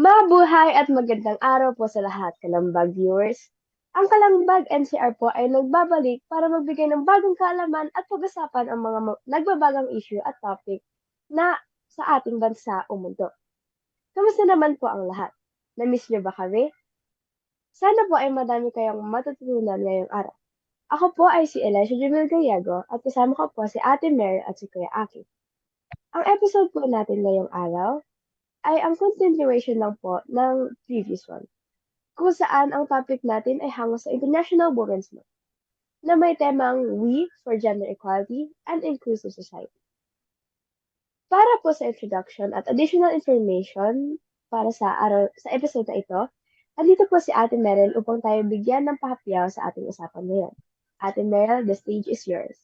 Mabuhay at magandang araw po sa lahat, Kalambag viewers. Ang Kalambag NCR po ay nagbabalik para magbigay ng bagong kaalaman at pag-usapan ang mga nagbabagang issue at topic na sa ating bansa o mundo. Kamusta naman po ang lahat? Na-miss niyo ba kami? Sana po ay madami kayong matutunan ngayong araw. Ako po ay si Elisha Jumel Gallego at kasama ko po si Ate Mary at si Kuya Aki. Ang episode po natin ngayong araw ay ang continuation lang po ng previous one, kung saan ang topic natin ay hango sa International Women's Month na may temang We for Gender Equality and Inclusive Society. Para po sa introduction at additional information para sa episode na ito, andito po si Ate Meryl upang tayo bigyan ng pahapyaw sa ating usapan ngayon. Ate Meryl, the stage is yours.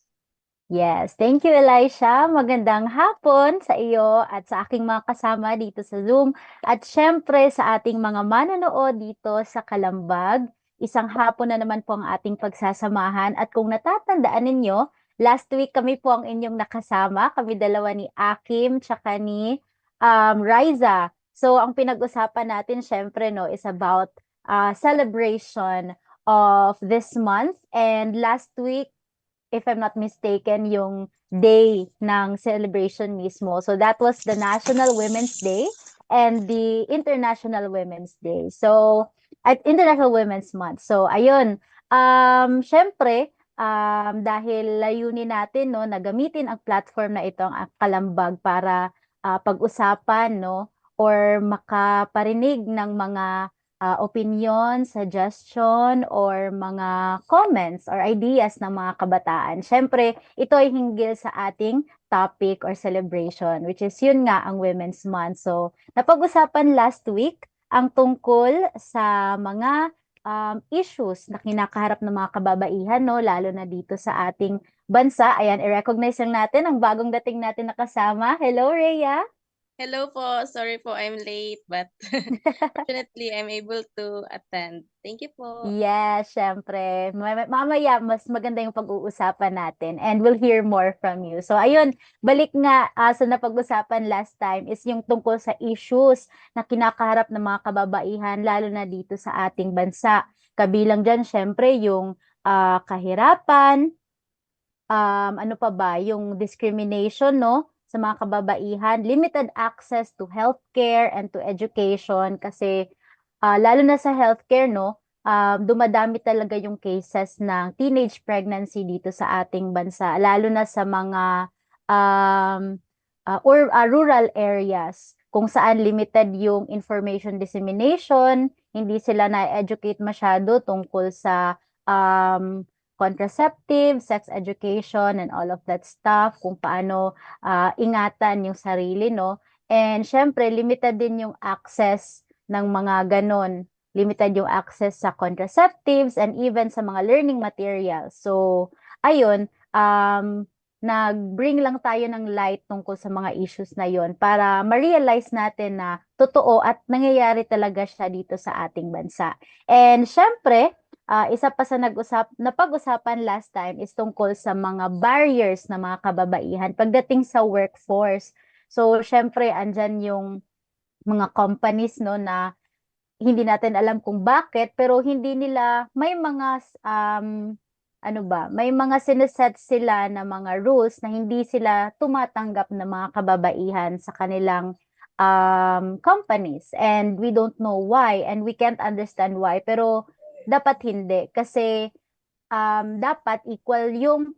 Yes, thank you, Elisha. Magandang hapon sa iyo at sa aking mga kasama dito sa Zoom. At syempre sa ating mga manonood dito sa Kalambag. Isang hapon na naman po ang ating pagsasamahan. At kung natatandaan ninyo, last week kami po ang inyong nakasama. Kami dalawa ni Akim tsaka ni Riza. So ang pinag-usapan natin syempre no, is about celebration of this month. And last week, if I'm not mistaken, yung day ng celebration mismo. So that was the National Women's Day and the International Women's Day. So, at International Women's Month. So, ayun. Syempre, dahil layunin natin, no, na gamitin ang platform na ito, ang Kalambag, para pag-usapan, no, or makaparinig ng mga opinion, suggestion, or mga comments or ideas ng mga kabataan. Siyempre, ito ay hinggil sa ating topic or celebration, which is yun nga ang Women's Month. So, napag-usapan last week ang tungkol sa mga issues na kinakaharap ng mga kababaihan, no? Lalo na dito sa ating bansa. Ayan, i-recognize lang natin ang bagong dating natin na kasama. Hello, Rhea! Hello po. Sorry po I'm late, but fortunately I'm able to attend. Thank you po. Yes, syempre. Mamaya, mas maganda yung pag-uusapan natin and we'll hear more from you. So, ayun, balik nga sa napag-usapan last time is yung tungkol sa issues na kinakaharap ng mga kababaihan, lalo na dito sa ating bansa. Kabilang dyan, syempre, yung kahirapan, ano pa ba, yung discrimination, no? Sa mga kababaihan, limited access to healthcare and to education kasi lalo na sa healthcare, no, dumadami talaga yung cases ng teenage pregnancy dito sa ating bansa, lalo na sa mga um, rural areas kung saan limited yung information dissemination, hindi sila na-educate masyado tungkol sa contraceptive, sex education, and all of that stuff, kung paano ingatan yung sarili, no? And syempre, limited din yung access ng mga ganon. Limited yung access sa contraceptives and even sa mga learning materials. So, ayun, nag-bring lang tayo ng light tungkol sa mga issues na yon para ma-realize natin na totoo at nangyayari talaga siya dito sa ating bansa. And syempre, isa pa sa napag-usapan last time is tungkol sa mga barriers na mga kababaihan pagdating sa workforce. So, syempre, andyan yung mga companies, no, na hindi natin alam kung bakit, pero hindi nila, may mga, ano ba, may mga sineset sila na mga rules na hindi sila tumatanggap ng mga kababaihan sa kanilang companies. And we don't know why, and we can't understand why, pero dapat hindi kasi dapat equal yung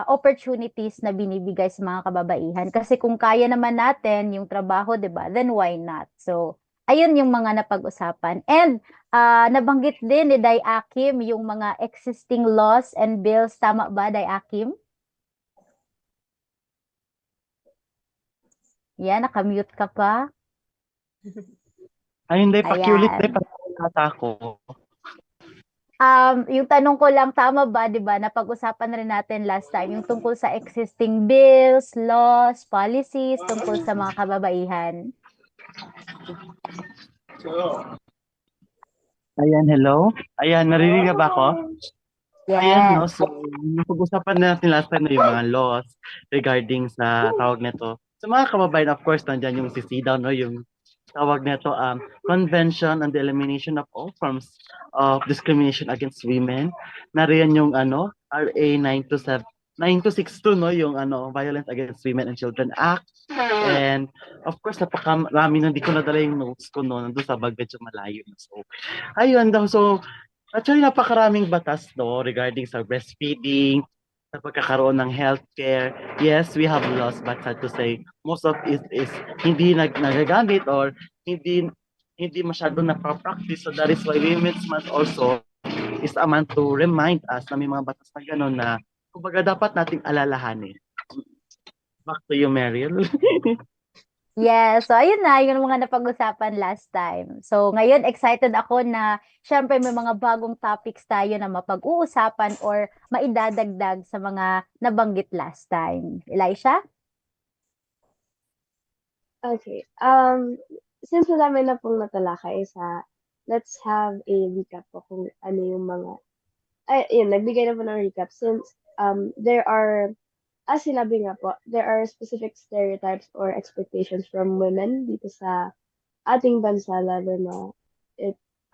opportunities na binibigay sa mga kababaihan. Kasi kung kaya naman natin yung trabaho, 'di ba? Then why not? So, ayun yung mga napag-usapan. And nabanggit din ni Day Akim yung mga existing laws and bills. Tama ba, Day Akim? Yan, nakamute ka pa. Ay, hindi. Pakiulit Ayan. din. Pagkakata ko. Yung tanong ko lang, tama ba, di ba? Napag-usapan rin natin last time, yung tungkol sa existing bills, laws, policies, tungkol sa mga kababaihan. Ayan, hello? Ayan, naririnig ba ako? Ayan, no? Yes. So, napag-usapan natin last time na yung mga laws regarding sa tawag nito. Sa mga kababayan, of course, nandyan yung CCDAW, no? Yung tawag nito, Convention on the Elimination of All Forms of Discrimination Against Women. Nariyan yung RA 9262, no, yung Violence Against Women and Children Act. And of course, napakarami nun, hindi ko nadala yung notes ko noon, nandun sa bag, medyo malayo. So, ayun daw. So, actually, napakaraming batas, no, regarding sa breastfeeding, sa pagkakaroon ng healthcare. Yes, we have laws, but sad to say, most of it is hindi nagagamit or hindi hindi masyado napapractice. So that is why Women's Month also is a month to remind us na may mga batas na gano'n na kumbaga dapat nating alalahanin. Back to you, Meryl. Yes, so ayun na, yung mga napag-usapan last time. So ngayon, excited ako na syempre may mga bagong topics tayo na mapag-uusapan or maidadagdag sa mga nabanggit last time. Elisha? Okay. Since madami na pong natalakay let's have a recap po kung ano yung mga, yun, nagbigay na po ng recap since there are, as sinabi nga po, there are specific stereotypes or expectations from women dito sa ating bansa, lalo na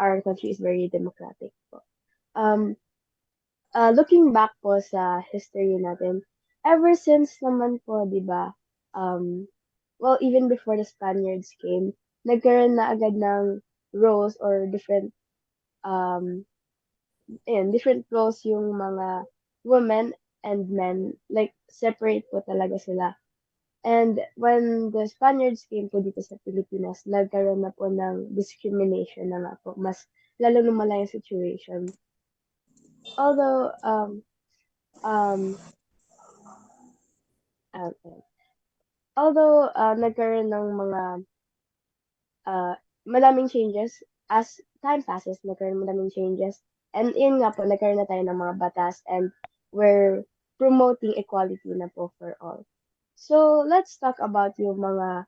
our country is very democratic po. Looking back po sa history natin, ever since naman po, di ba, well, even before the Spaniards came, nagkaroon na agad ng roles or different roles yung mga women and men, like, separate po talaga sila. And when the Spaniards came po dito sa Pilipinas, nagkaroon na po ng discrimination na nga po. Mas lalo lumala yung situation. Although, um, okay. Although, nagkaroon ng mga maraming changes as time passes, nagkaroon maraming changes. And yun nga po, nagkaroon na tayo ng mga batas and we're promoting equality na po for all. So, let's talk about yung mga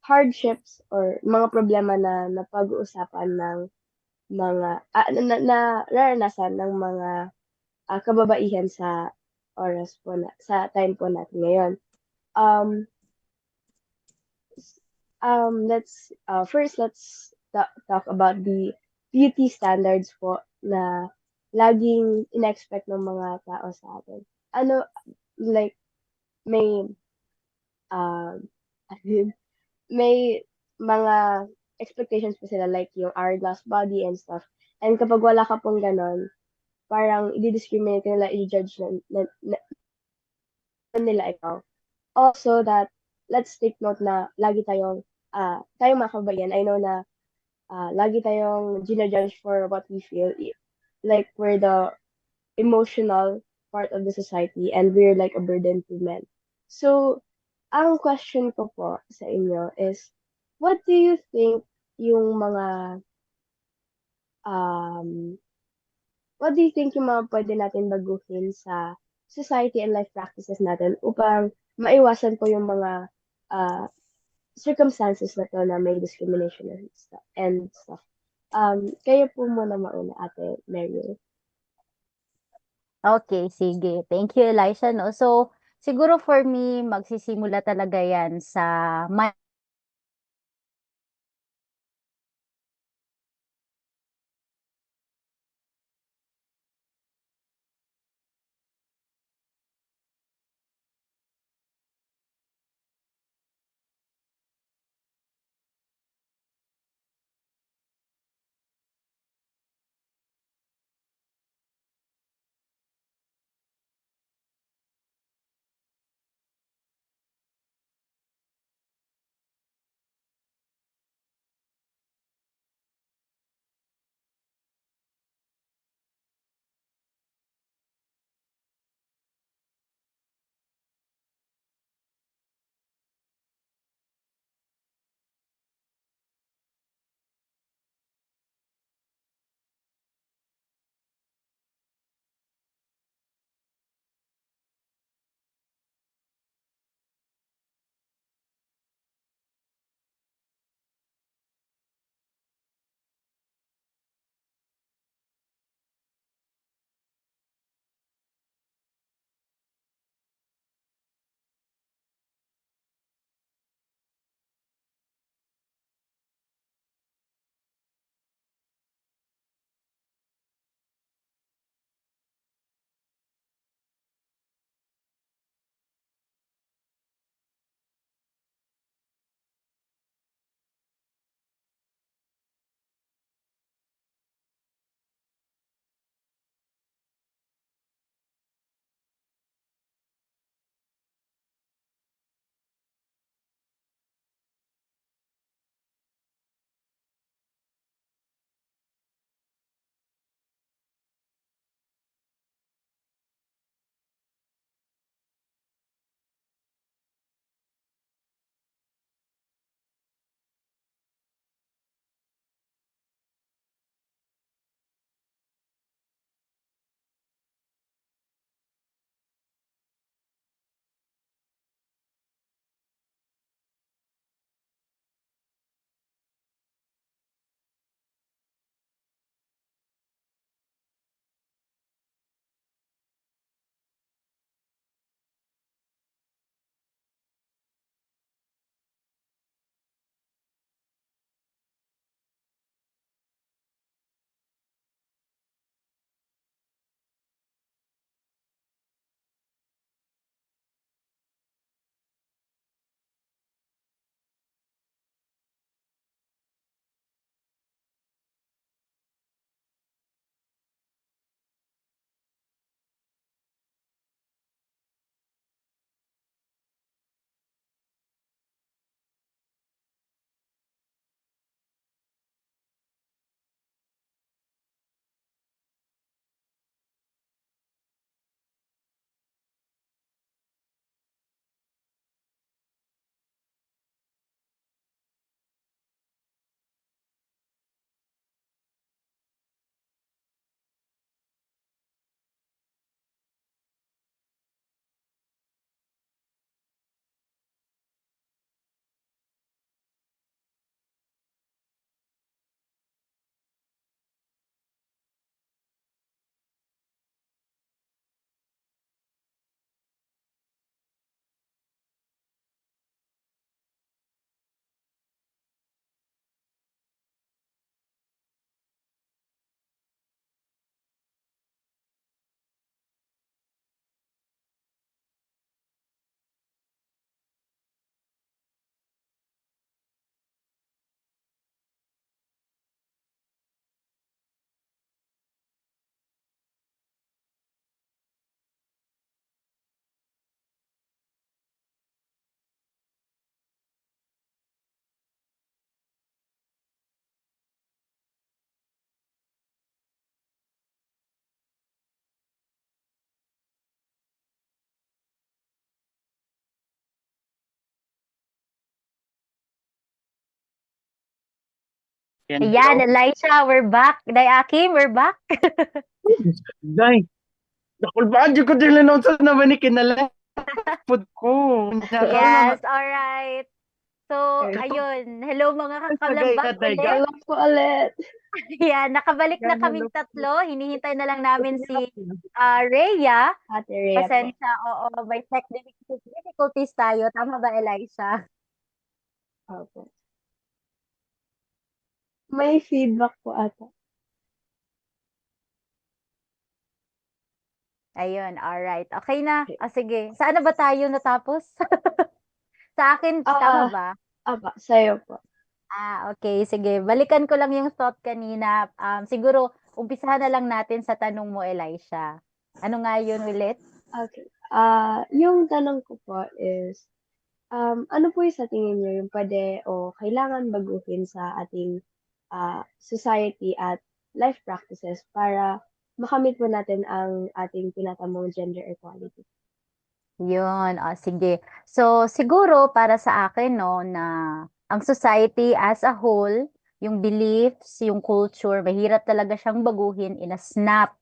hardships or mga problema na napag-uusapan ng mga naranasan ng mga kababaihan sa oras po sa time po natin ngayon. Let's talk about the beauty standards po na laging in-expect ng mga tao sa atin. Like, may, may mga expectations po sila, like yung hourglass body and stuff. And kapag wala ka pong ganon, parang i-discriminate nila, i-judge nila ikaw. Also that, let's take note na lagi tayong mga kabaihan, I know na lagi tayong ginajudge for what we feel. Like, we're the emotional part of the society and we're like a burden to men. So, ang question ko po sa inyo is, what do you think yung mga pwede natin baguhin sa society and life practices natin upang maiwasan po yung mga circumstances na to na may discrimination and stuff. Kayo po muna mauna, Ate Meryl. Okay, sige. Thank you, Elisha, no? So, siguro for me, magsisimula talaga yan sa And Ayan, Elisha, we're back. Day Akim, we're back. Day, nakulbaan dyan ko din lang sa naman ni kinala. Food ko. Yes, all right. So, Okay. ayun. Hello mga Sagay kakalambag ka, Day. ulit. Hello po ulit. Yan, nakabalik na Hello kaming po. tatlo. Hinihintay na lang namin si Rhea. Ate Rhea po. Pasensya, oo, may tech difficulties tayo. Tama ba, Elisha? Opo. May feedback po ata. Ayun, alright. Okay na. Sige. Saan na ba tayo natapos? Sa akin, tama ba? Apa, sa'yo po. Okay. Sige. Balikan ko lang yung thought kanina. Siguro, umpisahan na lang natin sa tanong mo, Elisha. Ano nga yun ulit? Okay. Yung tanong ko po is, ano po yung sa tingin niyo yung pwede o kailangan baguhin sa ating society at life practices para makamit po natin ang ating tinatamong gender equality? Yun, sige. So, siguro para sa akin, no, na ang society as a whole, yung beliefs, yung culture, mahirap talaga siyang baguhin in a snap.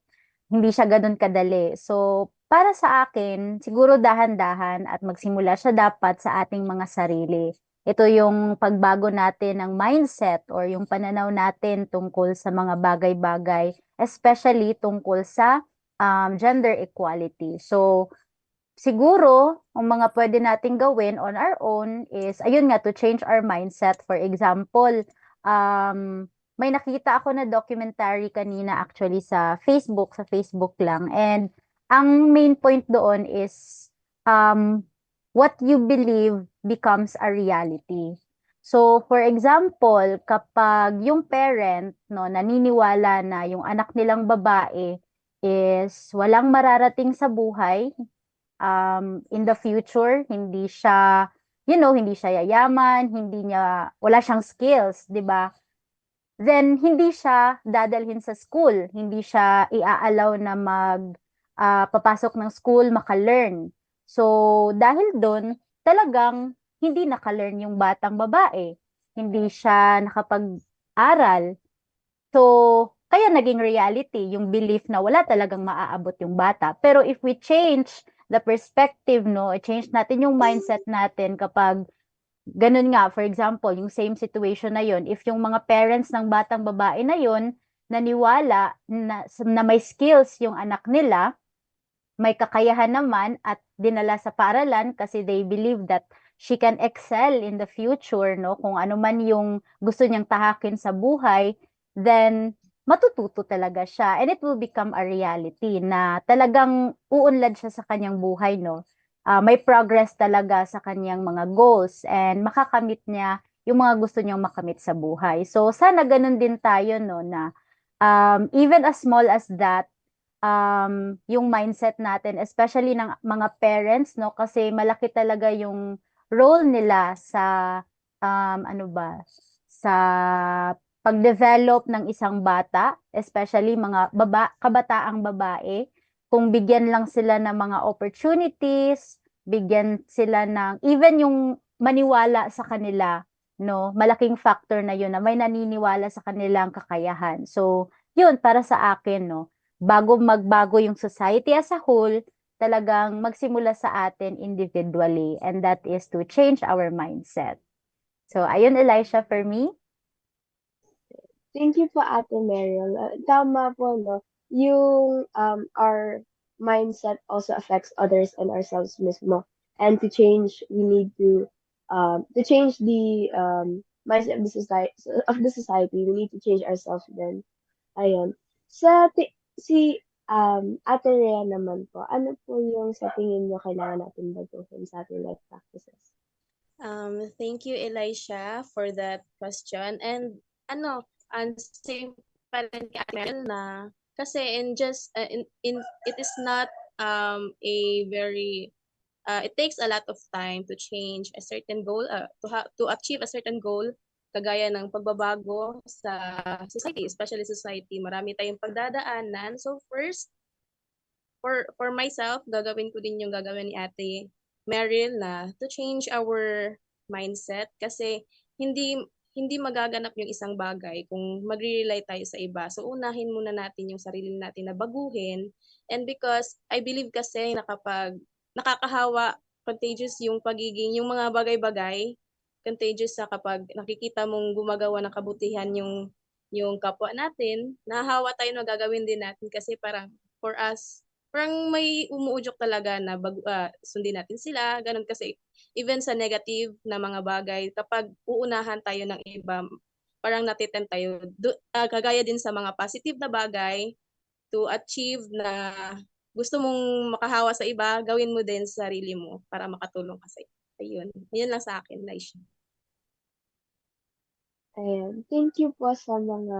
Hindi siya ganun kadali. So, para sa akin, siguro dahan-dahan at magsimula siya dapat sa ating mga sarili. Ito yung pagbago natin ng mindset or yung pananaw natin tungkol sa mga bagay-bagay, especially tungkol sa gender equality. So, siguro, ang mga pwede nating gawin on our own is, ayun nga, to change our mindset. For example, may nakita ako na documentary kanina actually sa Facebook lang. And ang main point doon is, what you believe becomes a reality. So, for example, kapag yung parent, no, naniniwala na yung anak nilang babae is walang mararating sa buhay, in the future, hindi siya, hindi siya yayaman, wala siyang skills, di ba? Then, hindi siya dadalhin sa school, hindi siya i-allow na papasok ng school, maka-learn. So, dahil doon, talagang hindi naka-learn yung batang babae. Hindi siya nakapag-aral. So, kaya naging reality yung belief na wala talagang maaabot yung bata. Pero if we change the perspective, no, change natin yung mindset natin kapag ganun nga, for example, yung same situation na yun, if yung mga parents ng batang babae na yun, naniwala na may skills yung anak nila, may kakayahan naman at dinala sa paaralan kasi they believe that she can excel in the future, no? Kung ano man yung gusto niyang tahakin sa buhay, then matututo talaga siya and it will become a reality na talagang uunlad siya sa kanyang buhay, no? May progress talaga sa kanyang mga goals and makakamit niya yung mga gusto niyang makamit sa buhay. So sana ganun din tayo, no, na even as small as that, yung mindset natin, especially ng mga parents, no? Kasi malaki talaga yung role nila sa, ano ba, sa pag-develop ng isang bata, especially mga kabataang babae. Kung bigyan lang sila ng mga opportunities, bigyan sila ng, even yung maniwala sa kanila, no? Malaking factor na yun na may naniniwala sa kanilang kakayahan. So, yun, para sa akin, no? Bago magbago yung society as a whole, talagang magsimula sa atin individually, and that is to change our mindset. So, ayun, Elisha, for me. Thank you po, Ate Meryl. Tama po, no? Yung our mindset also affects others and ourselves mismo. And to change, we need to change the mindset of the society, we need to change ourselves then. Ayun. Si Ate Rhea naman po, ano po yung sa tingin niyo kailangan natin baguhin sa ating life practices? Thank you, Elisha, for that question. And same pa rin kay Ate Mel na kasi it is not a very it takes a lot of time to change a certain goal, to achieve a certain goal, kagaya ng pagbabago sa society, especially society. Marami tayong pagdadaanan. So first, for myself, gagawin ko din yung gagawin ni Ate Meryl na to change our mindset kasi hindi hindi magaganap yung isang bagay kung magre-rely tayo sa iba. So, unahin muna natin yung sarili natin na baguhin. And because I believe kasi na kapag nakakahawa, contagious yung pagiging, yung mga bagay-bagay, contagious sa kapag nakikita mong gumagawa ng kabutihan yung kapwa natin, nahahawa tayo na gagawin din natin kasi parang for us, parang may umuudyok talaga na sundin natin sila, ganun kasi even sa negative na mga bagay, kapag uunahan tayo ng iba, parang natitend tayo. Kagaya din sa mga positive na bagay, to achieve na gusto mong makahawa sa iba, gawin mo din sa sarili mo para makatulong ka sa iba. Ayun. Ayun lang sa akin, Laisha. Ayan. Thank you po sa mga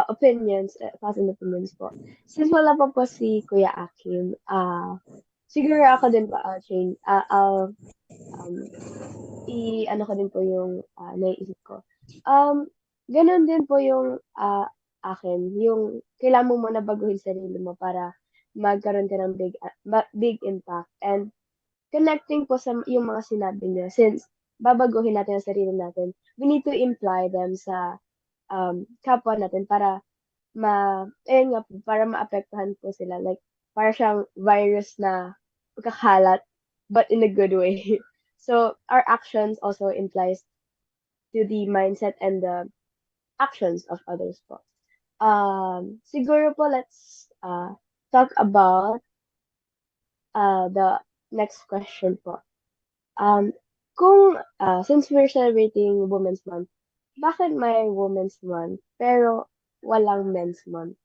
opinions, thoughts and opinions po. Since wala pa po si Kuya Akim, siguro ako din po, I'll um, ano ko din po yung naiisip ko. Ganun din po yung akin, yung kailangan mo muna baguhin sarili mo para magkaroon ka ng big impact. And connecting po sa yung mga sinabi niya, since babaguhin natin ang sarili natin, we need to imply them sa kapwa natin para ayun nga po, para maapektuhan po sila. Like, para siyang virus na kakalat, but in a good way. So, our actions also implies to the mindset and the actions of others po. Siguro po, let's talk about the next question po. Since we're celebrating Women's Month, bakit may Women's Month pero walang Men's Month?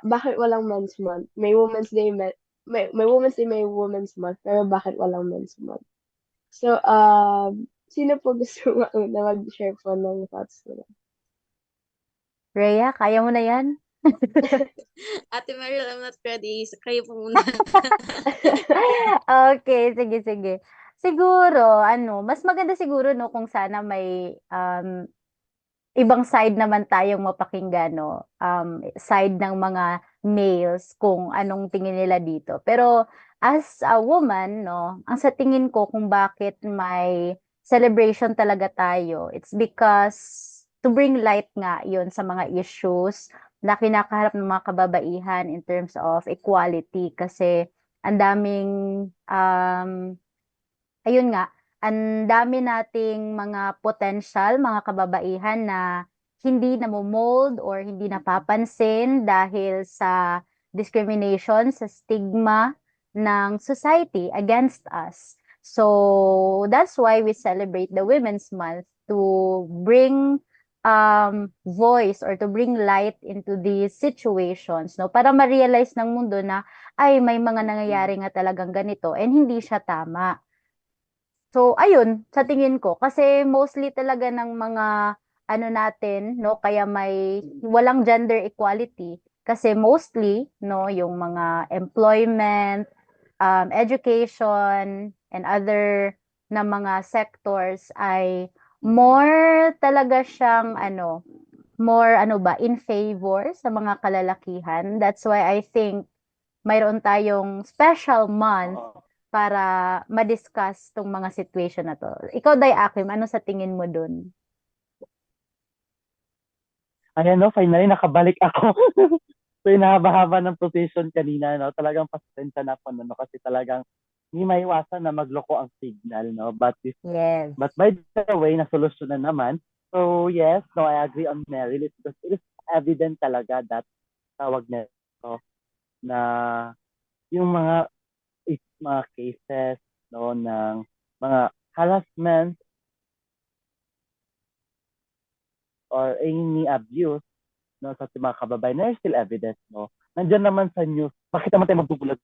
Bakit walang Men's Month? May Women's Day, may Women's Day, may Women's Month, pero bakit walang Men's Month? So, sino po gusto na mag-share po ng thoughts nila? Rhea, kaya mo na yan? Ate Meryl, I'm not ready. So, kayo po muna. Okay, sige, sige. Siguro, mas maganda siguro, no, kung sana may ibang side naman tayong mapakinggan, no? Side ng mga males kung anong tingin nila dito. Pero as a woman, no, ang sa tingin ko kung bakit may celebration talaga tayo, it's because to bring light nga yun sa mga issues na kinakaharap ng mga kababaihan in terms of equality. Kasi ang daming, ayun nga, ang dami nating mga potential, mga kababaihan na hindi namomold or hindi napapansin dahil sa discrimination, sa stigma ng society against us. So, that's why we celebrate the Women's Month to bring voice or to bring light into these situations, no? Para ma-realize ng mundo na, ay, may mga nangyayari nga talagang ganito and hindi siya tama. So, ayun, sa tingin ko. Kasi mostly talaga ng mga natin, no, kaya may walang gender equality. Kasi mostly, no, yung mga employment, education, and other na mga sectors ay more talaga siyang more in favor sa mga kalalakihan. That's why I think mayroon tayong special month para ma-discuss tong mga situation na to. Ikaw, Day Akim, ano sa tingin mo dun? Ayan, no, finally nakabalik ako. So, yung haba-haba ng position kanina, no, talagang pasensya na po, no, kasi talagang hindi maiwasan na magloko ang signal, no, Yes. but by the way, nasolusyonan naman. So, yes, no, I agree on Meryl. It is evident talaga that tawag na ito, na yung mga cases, no, ng mga harassment or any abuse, no, sa ating mga kababayan, na still evident, no. Nandiyan naman sa news, bakit naman tayo magbubulag?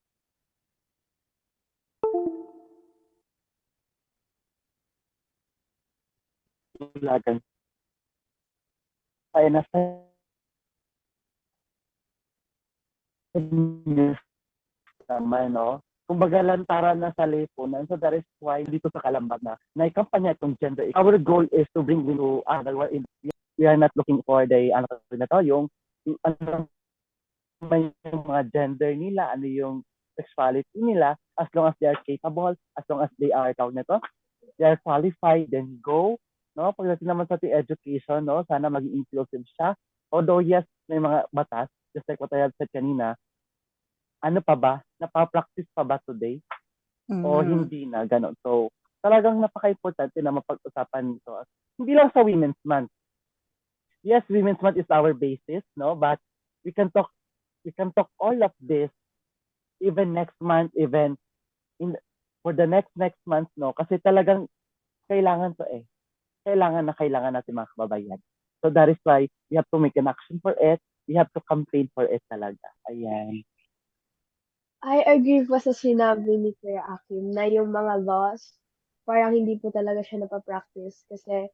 Bulagan. Ay, nasa news naman, no. Kumbaga lantaran na sa lipunan. So that is why dito sa Kalambag na ikampanya itong gender. Our goal is to bring into other world. We are not looking for the ano na to, yung ano may yung mga gender nila, ano yung sexuality nila, as long as they are capable, as long as they are, tawag nito, they are qualified, then go. No? Pagdating naman sa ating education, no? Sana maging inclusive siya. Although yes, may mga batas, just like what I have said kanina, ano pa ba? Napapractice pa ba today? O hindi na, gano'n. So, talagang napaka-importante na mapag-usapan nito. Hindi lang sa Women's Month. Yes, Women's Month is our basis, no? But we can talk all of this even next month, even in for the next month, no? Kasi talagang kailangan to eh. Kailangan natin mga kababayan. So that is why we have to make an action for it. We have to campaign for it talaga. Ayan. I agree po sa sinabi ni Kuya Akim na yung mga laws, parang hindi po talaga siya napapractice kasi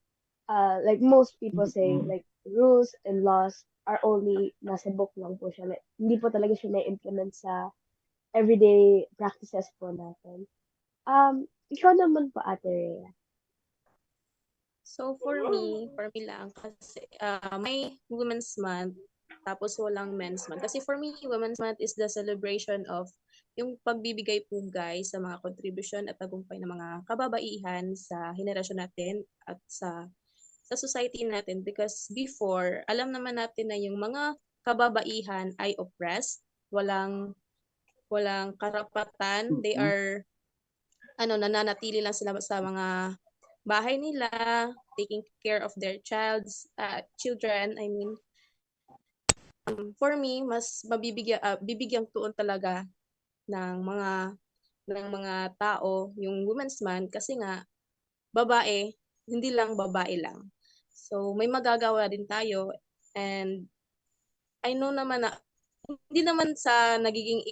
like most people say, Mm-mm. like rules and laws are only nasa book lang po siya. Like, hindi po talaga siya na-implement sa everyday practices po natin. Ikaw naman po, Ate Rhea. So for me lang kasi may Women's Month tapos walang Men's Month. Kasi for me, Women's Month is the celebration of yung pagbibigay pugay sa mga kontribusyon at tagumpay ng mga kababaihan sa henerasyon natin at sa society natin, because before alam naman natin na yung mga kababaihan ay oppressed, walang karapatan, they Mm-mm. are nananatili lang sila sa mga bahay nila, taking care of their children. I mean, for me, mas bibigyang tuon talaga ng mga tao yung Women's Month kasi nga babae, hindi lang babae lang. So may magagawa din tayo, and I know naman na hindi naman sa nagiging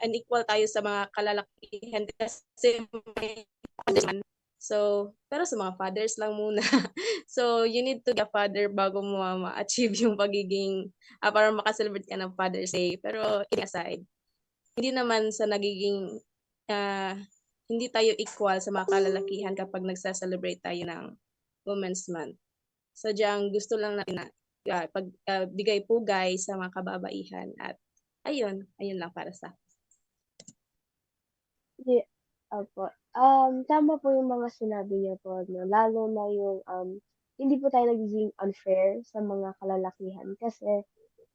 unequal tayo sa mga kalalakihan kasi may so, pero sa mga fathers lang muna. So, you need to be a father bago mo ma-achieve yung pagiging, para makaselebrate ka ng Father's Day. Pero, kidding aside, hindi naman sa nagiging, ah, hindi tayo equal sa mga kalalakihan kapag nagsa-celebrate tayo ng Women's Month. Sadyang gusto lang natin na bigay pugay sa mga kababaihan at ayun lang para sa Yeah, opo. Tama po yung mga sinabi niyo po, no? Lalo na yung hindi po tayo nagiging unfair sa mga kalalakihan kasi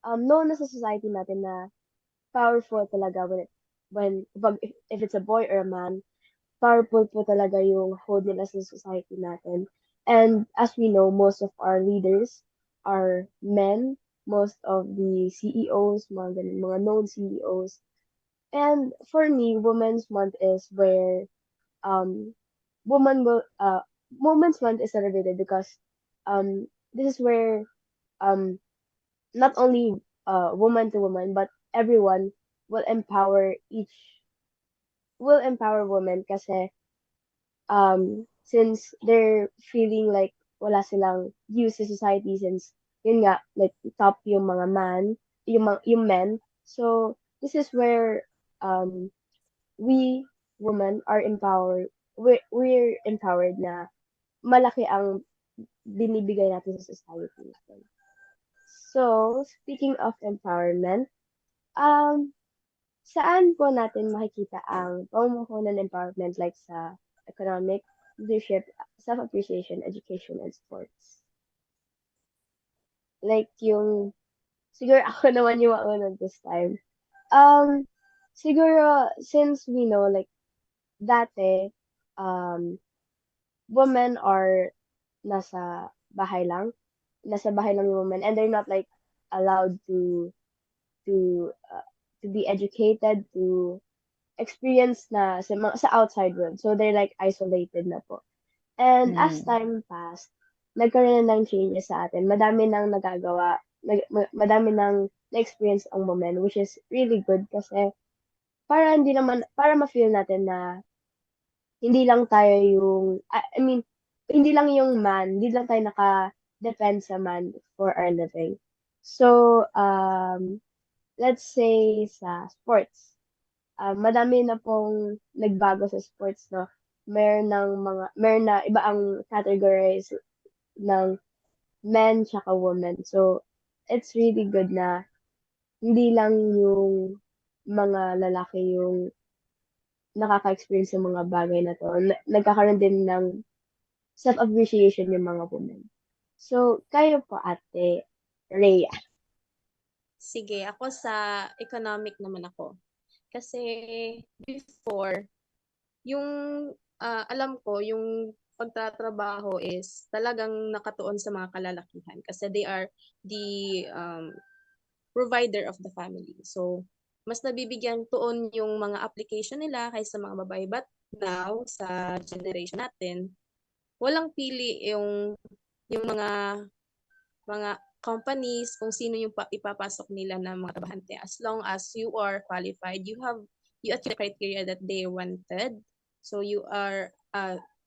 known na sa society natin na powerful talaga if it's a boy or a man, powerful po talaga yung hold nila sa society natin. And as we know, most of our leaders are men, most of the CEOs, mga known CEOs. And for me, Women's Month is where um woman will Women's Month is celebrated because this is where um not only woman to woman but everyone will empower each will empower women kasi since they're feeling like wala silang use sa society since yun nga like top yung mga yung men, so this is where um we women are empowered, we're empowered na malaki ang binibigay natin sa society. So, speaking of empowerment, um, saan po natin makikita ang pamumuhunan ng empowerment like sa economic, leadership, self-appreciation, education, and sports? Like yung, siguro ako naman yung maunod this time. Um, Siguro, since we know, like, dati, women are nasa bahay lang, yung women, and they're not like allowed to uh, to be educated, to experience na sa outside world. So they're like isolated na po. And as time passed, nagkaroon na ng changes sa atin. Madami nang nagagawa, madami nang na-experience ang women, which is really good kasi para ma-feel natin na hindi lang tayo yung, I mean, hindi lang yung man, hindi lang tayo naka-depend sa man for our living. So, let's say sa sports, madami na pong nagbago sa sports, no? Meron na iba ang categories ng men tsaka women. So, it's really good na hindi lang yung mga lalaki yung nakaka-experience ng mga bagay na 'to. Nagkakaroon din ng self-appreciation yung mga women. So, kayo po, Ate Rhea. Sige, ako sa economic naman ako. Kasi before, yung alam ko, yung pagtatrabaho is talagang nakatuon sa mga kalalakihan kasi they are the provider of the family. So, mas nabibigyan tuon yung mga application nila kaysa mga babae. But now, sa generation natin, walang pili yung mga companies kung sino yung ipapasok nila na mga trabahante. As long as you are qualified, you achieve the criteria that they wanted. So you are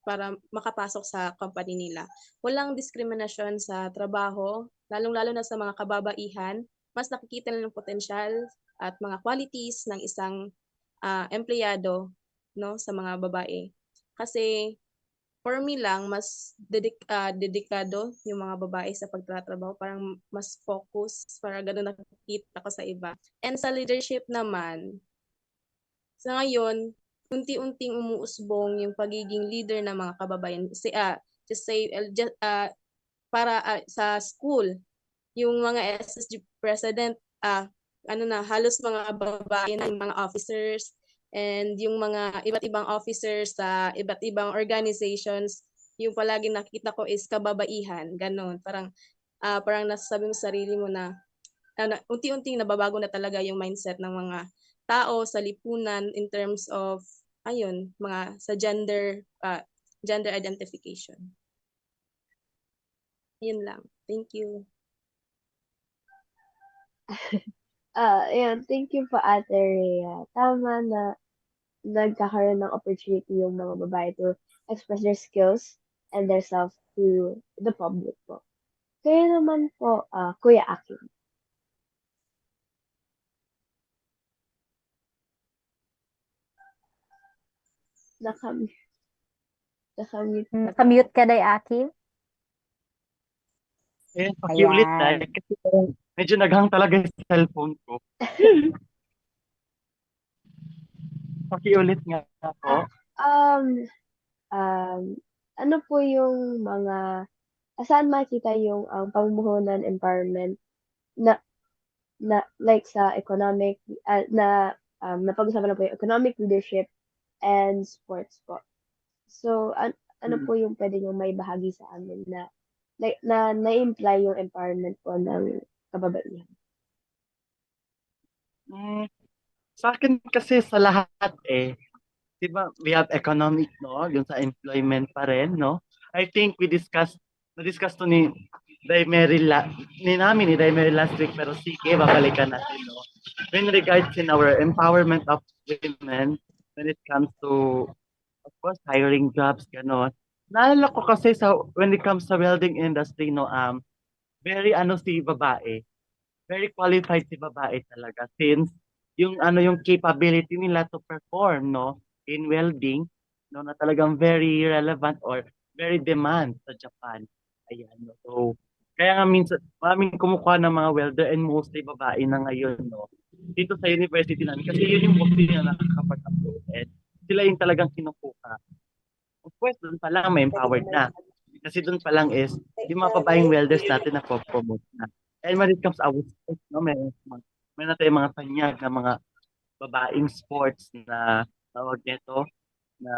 para makapasok sa company nila. Walang diskriminasyon sa trabaho, lalong-lalo na sa mga kababaihan. Mas nakikita nila ng potensyal at mga qualities ng isang empleyado, no, sa mga babae. Kasi for me lang, mas dedikado yung mga babae sa pagtatrabaho. Parang mas focus, para ganun nakikita ko sa iba. And sa leadership naman, sa ngayon, unti-unting umuusbong yung pagiging leader ng mga kababayan. Just say, para sa school, yung mga SSG president, halos mga babae na yung mga officers, and yung mga iba't ibang officers sa iba't ibang organizations, yung palagi nakita ko is kababaihan, ganun. Parang nasasabi mo sa sarili mo na unti-unting nababago na talaga yung mindset ng mga tao sa lipunan in terms of, mga sa gender identification. Yun lang. Thank you. Ayan, thank you po, Ate Rhea. Tama na nagkakaroon ng opportunity yung mga babae to express their skills and their self to the public po. Kaya naman po, Kuya Akin. Nakamute. Nakamute ka. Nakamute ka, Day Aki? Pakiulit Ayan. dahil kasi parang medyo naghang talaga yung cellphone ko. Pakiulit nga po. Um, ano po yung mga, saan makita yung pamumuhunan empowerment na like sa economic, napag-usapan na po yung economic leadership and sports po. So, ano po yung pwede nyo may bahagi sa amin na na-imply yung empowerment po ng kababaihan? Sa akin kasi sa lahat di ba, we have economic, no? Yung sa employment pa rin, no? I think na-discuss to ni Daimeri last week, pero sige, babalikan natin, no? When regards in our empowerment of women, when it comes to, of course, hiring jobs, gano'n. Naalala ko kasi when it comes sa welding industry, no, very si babae, very qualified si babae talaga since yung capability nila to perform, no, in welding, no, na talagang very relevant or very demand sa Japan. Ayan, no. So kaya nga minsan maraming kumukuha ng mga welder and mostly babae na ngayon, no, dito sa university namin kasi yun yung mostly na nakakapag-upload and sila yung talagang kinukuha. Of course, doon pa lang may empowered na. Kasi doon pa lang is, yung mga babaeng welders natin na promote na. And when it comes to our sports, no, may na tayong mga panyag na mga babaeng sports na tawag nito na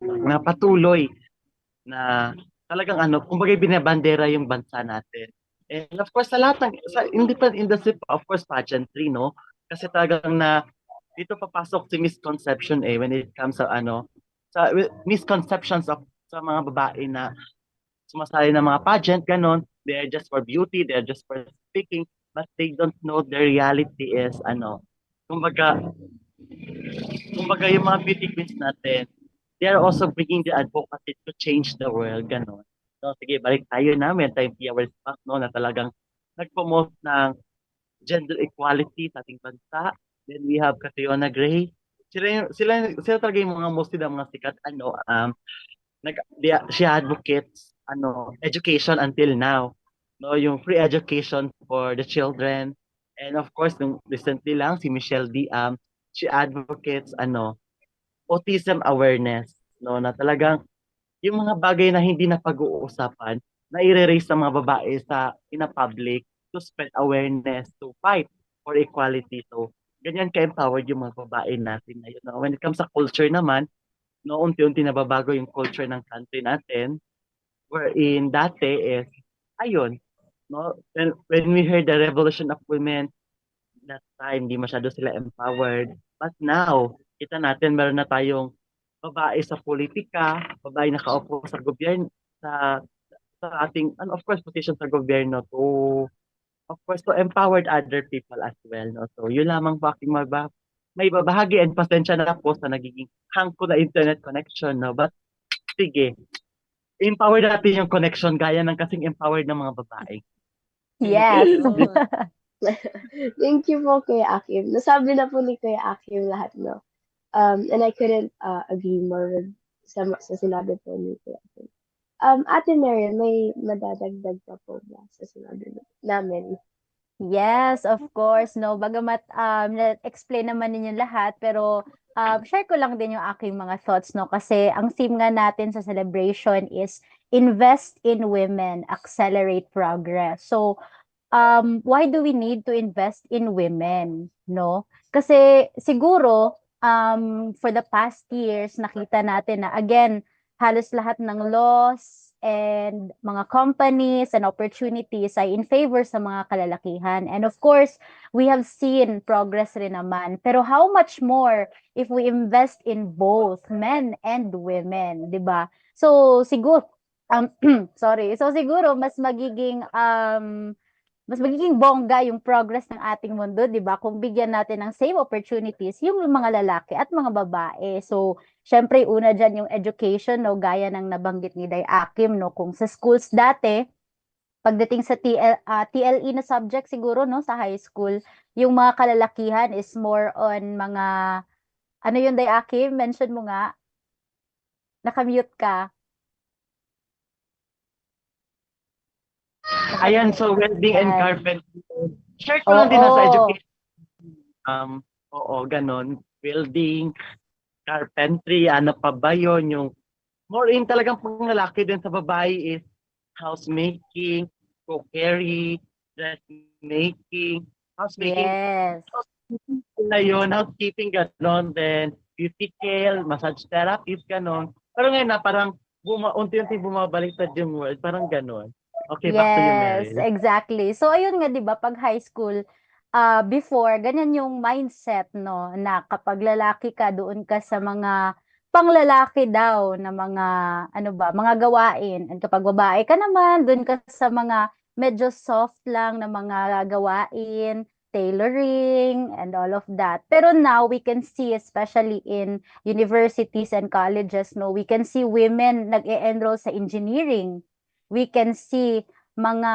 mga patuloy na talagang kumbaga binabandera yung bansa natin. And of course, sa lahat sa independent industry, of course, pageantry, no? Kasi talagang dito papasok si misconception when it comes sa sa misconceptions of sa mga babae na sumasali ng mga pageant, ganon. They're just for beauty, they're just for speaking, but they don't know the reality is kumbaga, kumbaga yung mga beauty queens natin, they are also bringing the advocacy to change the world, ganon. So, sige, balik tayo namin, tayong Pia Spark, no, na talagang nag-promote ng gender equality sa ating bansa. Then we have Catriona Gray. Sila talaga yung mga mostly ng mga sikat, she advocates, education until now. No, yung free education for the children. And of course, nung recently lang, si Michelle Diam, she advocates, autism awareness, no, na talagang yung mga bagay na hindi na pag-uusapan, na i-raise ng mga babae in a public to spread awareness, to fight for equality. So, ganyan ka-empowered yung mga babae natin ngayon. No? When it comes sa culture naman, no, unti-unti nababago yung culture ng country natin, wherein dati is, ayun, no, when we heard the revolution of women, that time, hindi masyado sila empowered. But now, kita natin, meron na tayong babae sa politika, babae nakaupo sa gobyerno, sa ating, and of course, position sa gobyerno to, of course, to empowered other people as well. No? So, yun lamang po aking may babahagi and pasensya na po sa nagiging hang ko na internet connection. No? But, sige, empower natin yung connection gaya ng kasing empowered ng mga babae. Yes. Oo. Thank you po, Kuya Akim. Nasabi na po ni Kuya Akim lahat, no? And I couldn't agree more with sa sinabi po ni Kuya Akim. Ate Marian, may madadagdag pa po ba sa sinabi namin? Yes, of course, no. Bagamat na-explain naman ninyo lahat, pero share ko lang din yung aking mga thoughts, no. Kasi ang theme nga natin sa celebration is invest in women, accelerate progress. So, why do we need to invest in women, no? Kasi siguro, for the past years, nakita natin na, again, halos lahat ng laws and mga companies and opportunities ay in favor sa mga kalalakihan. And of course, we have seen progress rin naman. Pero how much more if we invest in both men and women, di ba? So, siguro, sorry. So, siguro, mas magiging bongga yung progress ng ating mundo, 'di ba? Kung bigyan natin ng same opportunities yung mga lalaki at mga babae. So, syempre una diyan yung education, no, gaya ng nabanggit ni Day Akim, no, kung sa schools dati, pagdating sa TLE na subject siguro, no, sa high school, yung mga kalalakihan is more on mga ano yun, Day Akim, mention mo nga, nakamute ka. Ayan, so welding and Ayan. carpentry. Share ko lang din na sa Oo. education. Oo, ganon. Welding, carpentry, ano pa ba yun? Yung more in talagang pangalaki din sa babae is housemaking, cookery, dressmaking, housemaking. Yes. Housekeeping na yun, housekeeping, ganon. Then, beauty care, massage therapist, ganon. Pero ngayon na parang unti-unti bumabaliktad yung word, parang ganon. Okay, back to you, Yes, Meryl. exactly. So ayun nga 'di ba pag high school, before ganyan yung mindset, no, na kapag lalaki ka doon ka sa mga panglalaki daw na mga ano ba, mga gawain, and kapag babae ka naman doon ka sa mga medyo soft lang na mga gawain, tailoring and all of that. Pero now we can see, especially in universities and colleges, no, we can see women nag-e-enroll sa engineering. We can see mga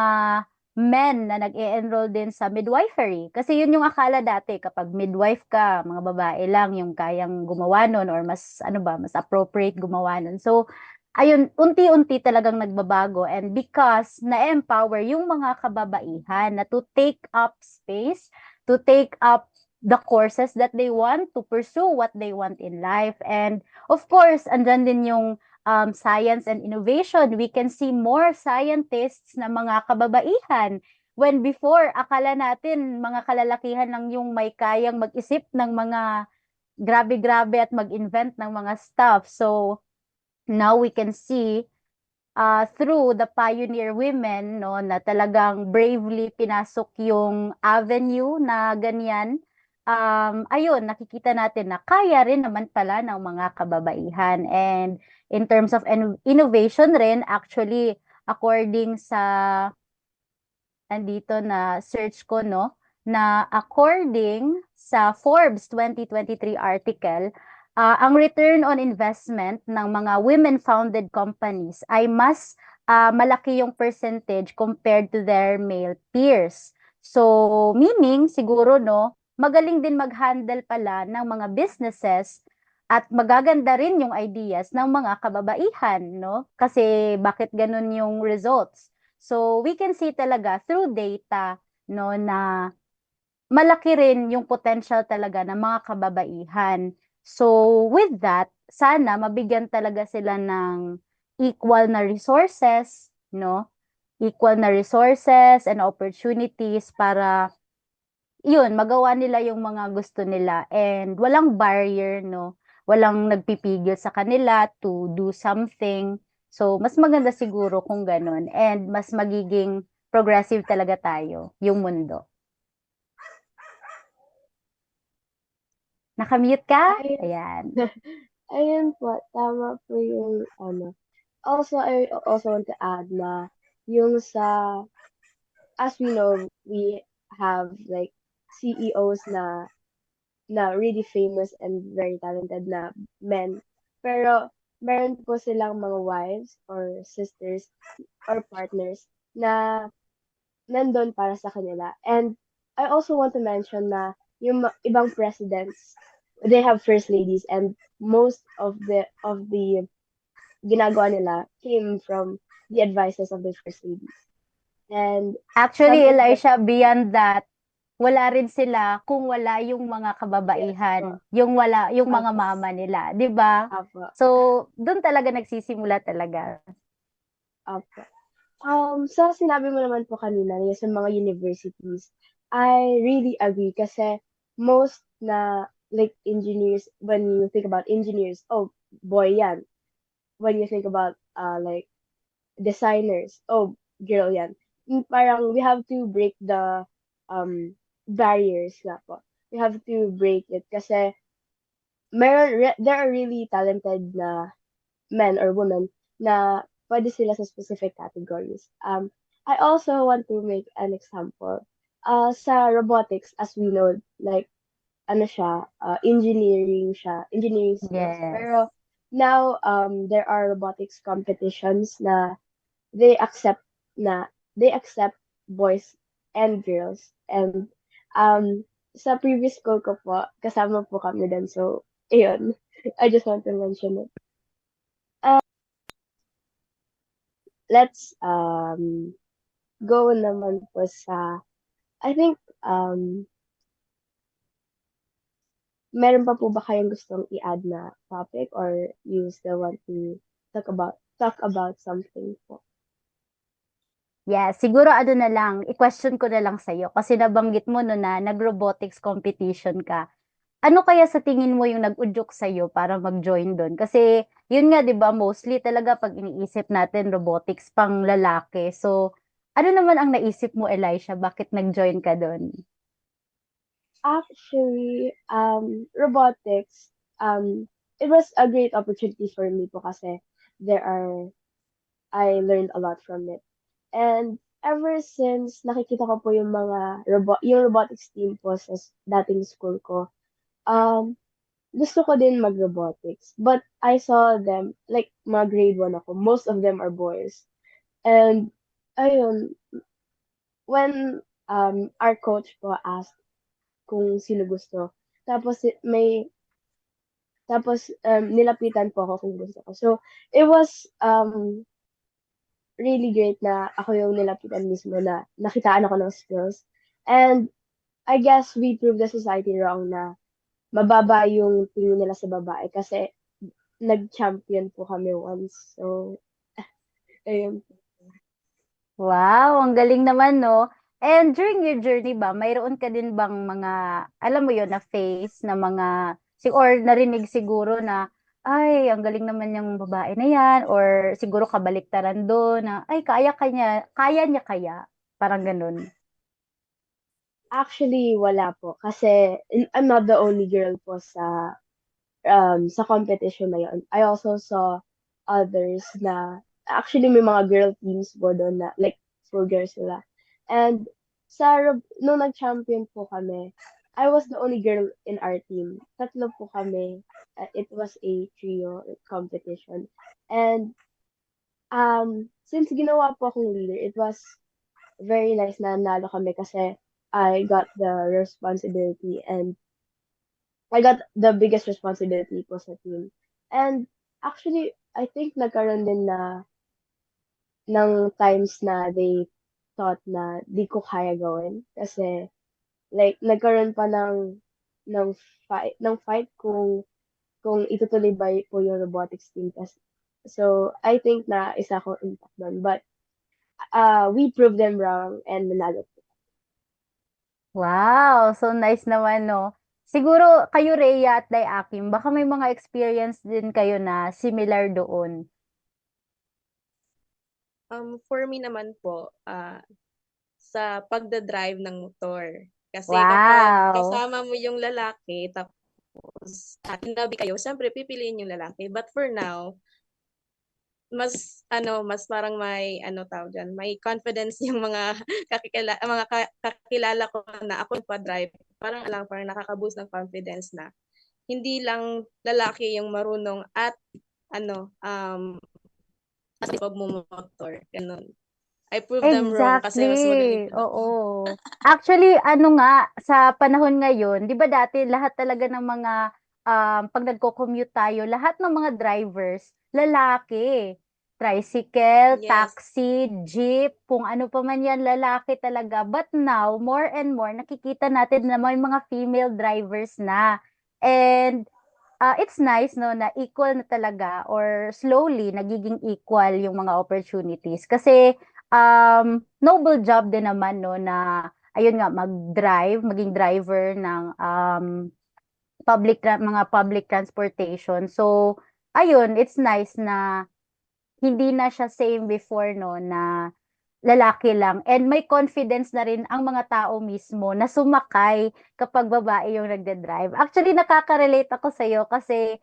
men na nag-e-enroll din sa midwifery. Kasi yun yung akala dati, kapag midwife ka, mga babae lang yung kayang gumawa nun or mas, ano ba, mas appropriate gumawa nun. So, ayun, unti-unti talagang nagbabago, and because na-empower yung mga kababaihan na to take up space, to take up the courses that they want, to pursue what they want in life. And of course, andyan din yung science and innovation. We can see more scientists na mga kababaihan. When before, akala natin mga kalalakihan lang yung may kayang mag-isip ng mga grabe-grabe at mag-invent ng mga stuff. So, now we can see through the pioneer women, no, na talagang bravely pinasok yung avenue na ganyan. Ayun, nakikita natin na kaya rin naman pala ng mga kababaihan. And in terms of innovation rin, actually, according sa andito na search ko, no, na according sa Forbes 2023 article, ang return on investment ng mga women-founded companies ay mas malaki yung percentage compared to their male peers. So, meaning, siguro, no, magaling din mag-handle pala ng mga businesses at magaganda rin yung ideas ng mga kababaihan, no? Kasi bakit ganun yung results? So, we can see talaga through data, no, na malaki rin yung potential talaga ng mga kababaihan. So, with that, sana mabigyan talaga sila ng equal na resources, no? Equal na resources and opportunities para yun, magawa nila yung mga gusto nila and walang barrier, no? Walang nagpipigil sa kanila to do something. So, mas maganda siguro kung ganun and mas magiging progressive talaga tayo, yung mundo. Nakamute ka? Ayun, Ayan. ayun po, tama po yung ano. Also, I also want to add na yung sa, as we know, we have like CEOs na really famous and very talented na men. Pero meron po silang mga wives or sisters or partners na nandun para sa kanila. And I also want to mention na yung ibang presidents, they have first ladies and most of the ginagawa nila came from the advices of the first ladies. And Actually, something that, Elisha, beyond that, wala rin sila kung wala yung mga yes kababaihan, po, yung mga apo, mama nila, 'di ba? apo, So, doon talaga nagsisimula talaga. apo. Sa sinabi mo naman po kanina yung sa mga universities, I really agree kasi most na like engineers, when you think about engineers, oh, boy yan. When you think about like designers, oh, girl yan. Parang we have to break the barriers nga po. We have to break it kasi there are really talented na men or women na pwede sila sa specific categories. I also want to make an example. Sa robotics, as we know, like, ano siya, engineering skills. Yes. Pero now, there are robotics competitions na they accept na, they accept boys and girls. And, sa previous school ko po, kasama po kami din. So, ayun. I just want to mention it. Let's go naman po sa, I think, meron pa po ba kayong gustong i-add na topic or you still want to talk about something po? Yeah, siguro ano na lang, i-question ko na lang sa'yo kasi nabanggit mo no na nag-robotics competition ka. Ano kaya sa tingin mo yung nag-udyok sa'yo para mag-join doon? Kasi yun nga 'di ba, mostly talaga pag iniisip natin robotics pang lalaki. So, ano naman ang naisip mo, Elisha, bakit nag-join ka doon? Actually, robotics, it was a great opportunity for me po kasi there are, I learned a lot from it. And ever since nakikita ko po yung mga yung robotics team po sa dating school ko, um, gusto ko din mag-robotics. But I saw them, like, mga grade 1 ako, most of them are boys. And, ayun, when our coach po asked kung sino gusto, tapos nilapitan po ako kung gusto ko. So, it was really great na ako yung nilapitan mismo na nakitaan ako ng skills. And I guess we proved the society wrong na mababa yung tingin nila sa babae kasi nag-champion po kami once. So, ayun. Wow, ang galing naman, no? And during your journey ba, mayroon ka din bang mga, alam mo yon na face na mga, or narinig siguro na, ay, ang galing naman yung babae na yan, or siguro kabaliktaran doon na, ay, kaya niya kaya, parang ganun. Actually, wala po. Kasi I'm not the only girl po sa competition na yun. I also saw others na actually may mga girl teams po doon na like full girls sila. And nung nag-champion po kami, I was the only girl in our team. Tatlo po kami. It was a trio competition. And since ginawa po akong leader, it was very nice na nalo kami kasi I got the responsibility and I got the biggest responsibility po sa team. And actually, I think nagkaroon din ng times na they thought na di ko kaya gawin kasi Like, nagkaroon pa ng fight kung itutuloy ba po yung robotics team test. So, I think na isa akong impact doon. But, we proved them wrong and nanalo. Wow, so nice naman, no? Siguro kayo, Rhea at Day-Akim, baka may mga experience din kayo na similar doon. For me naman po, sa pagda-drive ng motor. Kasi kapag Wow. kasama mo yung lalaki, tapos tinabi kayo, siyempre pipiliin yung lalaki. But for now, mas parang may tawag diyan, may confidence yung mga kakilala ko na ako pa-drive. Parang nakaka-boost ng confidence na hindi lang lalaki yung marunong at kasi pagmumotor. Ganun. I proved them wrong kasi mas magaling Exactly. pa ako. Oo. Actually, ano nga, sa panahon ngayon, di ba dati lahat talaga ng mga, pag nagko-commute tayo, lahat ng mga drivers, lalaki. Tricycle, Yes. taxi, jeep, kung ano pa man yan, lalaki talaga. But now, more and more, nakikita natin na may mga female drivers na. And it's nice, no, na equal na talaga or slowly nagiging equal yung mga opportunities. Kasi noble job din naman, no, na ayun nga mag-drive, maging driver ng mga public transportation. So ayun, it's nice na hindi na siya same before, no, na lalaki lang. And may confidence na rin ang mga tao mismo na sumakay kapag babae yung nagde-drive. Actually, nakaka-relate ako sa'yo kasi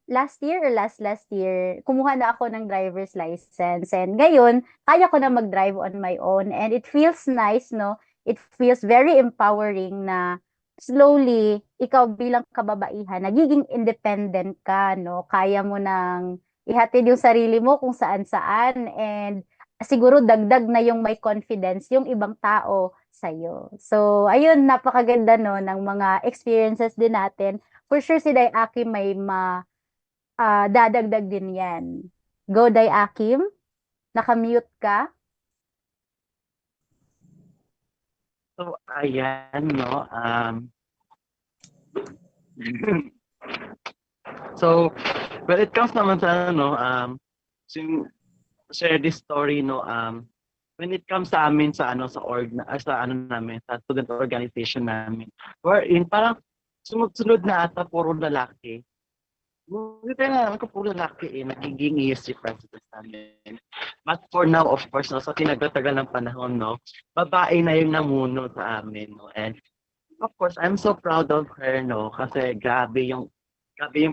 last year or last year, kumuha na ako ng driver's license. And ngayon, kaya ko na mag-drive on my own. And it feels nice, no? It feels very empowering na slowly, ikaw bilang kababaihan, nagiging independent ka, no? Kaya mo nang ihatid yung sarili mo kung saan-saan. And siguro dagdag na yung may confidence yung ibang tao sa'yo. So, ayun, napakaganda, no, ng mga experiences din natin. For sure, si Day-Akim may dadagdag din yan. Go, Day-Akim. Nakamute ka. So, ayan, no? So, when it comes naman sa ano, share this story, no, when it comes sa amin sa ano sa sa ano namin sa student organization namin, wherein parang sunod-sunod na ata puro lalaki. Hindi tayo na naman ko puro lalaki nagiging ESG president namin. But for now, of course, no, sa tinagatagal ng panahon, no, babae na yung namuno sa amin, no, and of course, I'm so proud of her, no, kasi grabe yung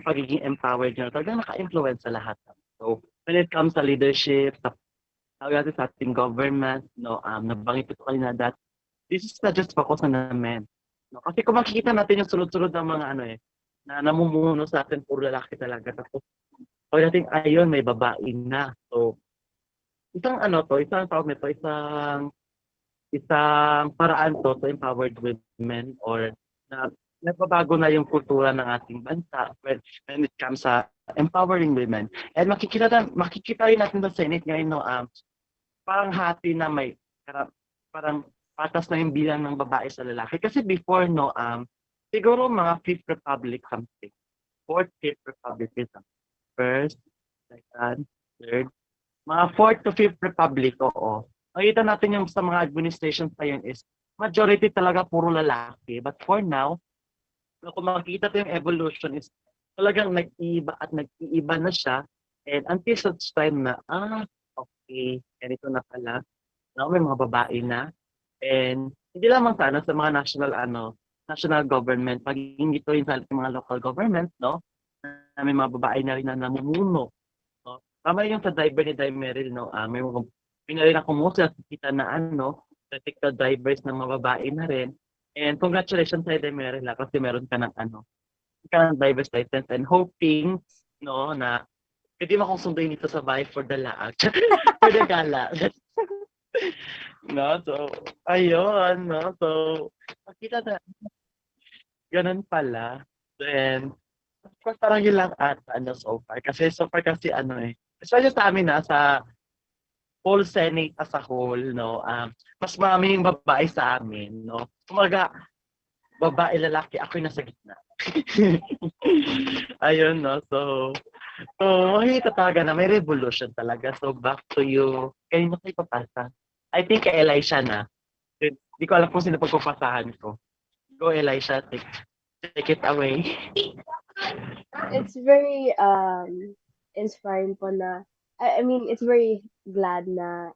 pagiging empowered niya. Talagang naka-influence sa lahat. So, when it comes sa leadership, sa tawag natin sa ating government, no, nabanggit ko kanina that this is not just focus na namin. No? Kasi kung makikita natin yung sunod-sunod ng mga na namumuno sa atin, puro lalaki talaga. Tapos, pag natin, ayun, may babae na. So, isang tawag nito, isang paraan to empowered women or na nagbabago na yung kultura ng ating bansa when it comes sa empowering women. And makikita rin natin sa Senate ngayon, no, parang hati na parang patas na yung bilang ng babae sa lalaki. Kasi before, no, siguro mga Fifth Republic something. Fourth, Fifth Republic first, second, third, mga Fourth to Fifth Republic, oo. Makita natin yung sa mga administrations na yun is majority talaga puro lalaki. But for now, kung makikita ko yung evolution is talagang nag-iiba at nag-iiba na siya. And until such time na, okay, ganito na pala. No, may mga babae na. And hindi lamang sa mga national government, pagiging dito rin sa mga local government, no? Na may mga babae na rin na namumuno. No? Tama yung sa driver ni Merrill, no? May mga pinalila ko mo sa kita na technical drivers ng mga babae na rin. And congratulations sa Merrill kasi meron ka ng driver's license and hoping, no, na pwede mo akong sunduin dito sa bahay for the laag. For the gala. No, so, ayun, no, so, makita na, ganun pala. Then, of course, parang yun lang so far. Kasi so far kasi especially sa amin sa whole Senate as a whole, no, mas maraming babae sa amin, no. Kumaga, babae, lalaki, ako yung nasa gitna. Ayun, no. So makikita talaga na may revolution talaga. So back to you. Kanino kayo papasa? I think kay Elisha na. Hindi ko alam kung sino pagpapasahan ko. Go, Elisha. Take it away. It's very inspiring po na I mean it's very glad na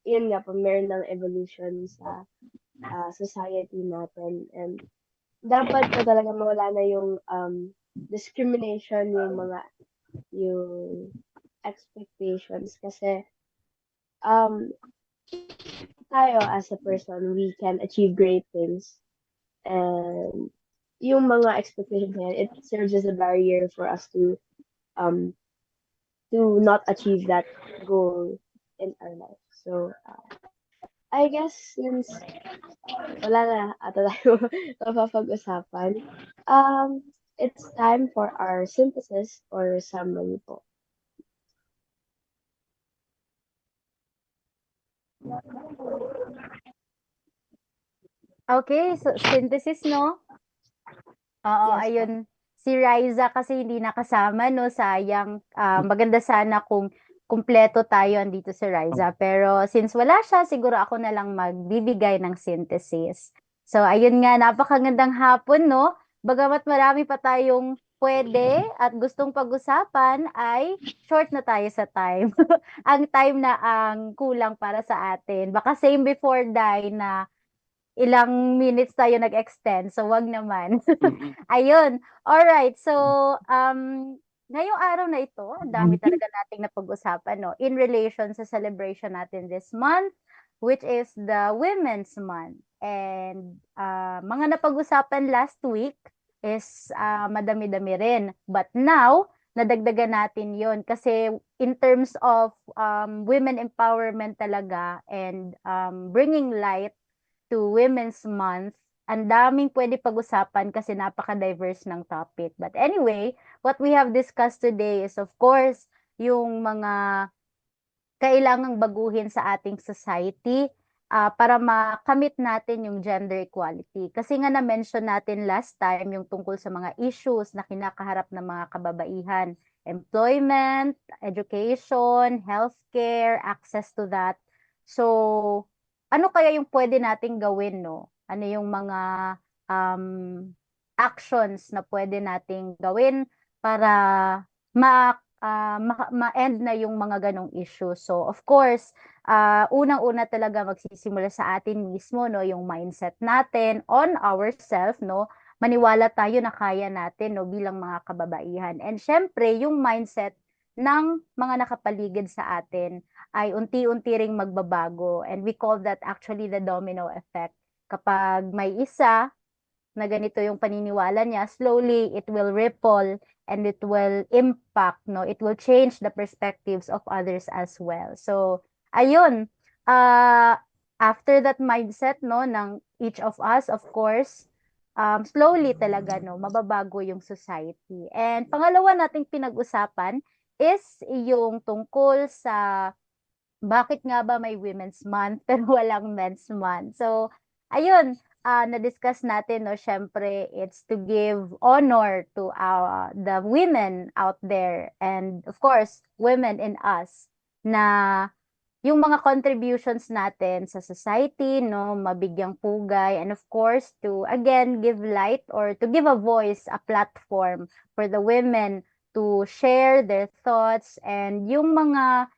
yun nga po meron ng evolution sa society natin, and dapat po talaga mawala na yung discrimination, yung expectations, kasi um tayo as a person, we can achieve great things, and yung mga expectations na yan, it serves as a barrier for us um to not achieve that goal in our life. So I guess since wala na ata tayo mapapag-usapan, it's time for our synthesis or summary po. Okay, so synthesis, no? Oo, Yes po. ayun. Si Riza kasi hindi nakasama, no? Sayang. Maganda sana kung kumpleto tayo andito si Riza. Pero since wala siya, siguro ako na lang magbibigay ng synthesis. So, ayun nga, napakagandang hapon, no? Bagamat marami pa tayong pwede at gustong pag-usapan, ay short na tayo sa time. Ang time na ang kulang para sa atin. Baka same before die na ilang minutes tayo nag-extend. So, wag naman. Ayun. Alright. So, ngayong araw na ito, ang dami talaga nating napag-usapan, no? In relation sa celebration natin this month, which is the Women's Month. And mga napag-usapan last week is madami-dami rin. But now, nadagdagan natin yon kasi in terms of women empowerment talaga and bringing light to Women's Month, ang daming pwede pag-usapan kasi napaka-diverse ng topic. But anyway, what we have discussed today is of course yung mga kailangang baguhin sa ating society para makamit natin yung gender equality. Kasi nga na-mention natin last time yung tungkol sa mga issues na kinakaharap ng mga kababaihan. Employment, education, healthcare, access to that. So, ano kaya yung pwede nating gawin, no? Ano yung mga actions na pwede nating gawin para ma-end na yung mga ganong issue. So, of course, unang-una talaga magsisimula sa atin mismo, no, yung mindset natin on ourselves, no, maniwala tayo na kaya natin, no, bilang mga kababaihan. And syempre, yung mindset ng mga nakapaligid sa atin ay unti-unti ring magbabago. And we call that actually the domino effect. Kapag may isa na ganito yung paniniwala niya, slowly it will ripple and it will impact, no? It will change the perspectives of others as well. So, ayun, after that mindset, no, ng each of us, of course, slowly talaga, no, mababago yung society. And pangalawa nating pinag-usapan is yung tungkol sa bakit nga ba may Women's Month pero walang Men's Month. So, ayun, na-discuss natin, no, syempre, it's to give honor to the women out there and, of course, women in us na yung mga contributions natin sa society, no, mabigyang pugay, and of course, to, again, give light or to give a voice, a platform for the women to share their thoughts and yung mga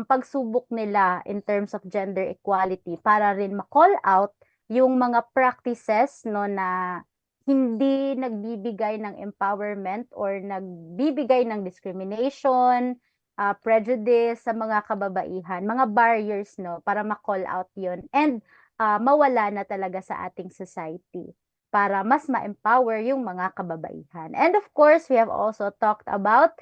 pagsubok nila in terms of gender equality para rin ma-call out yung mga practices, no, na hindi nagbibigay ng empowerment or nagbibigay ng discrimination, prejudice sa mga kababaihan, mga barriers, no, para ma-call out yun and mawala na talaga sa ating society para mas ma-empower yung mga kababaihan. And of course, we have also talked about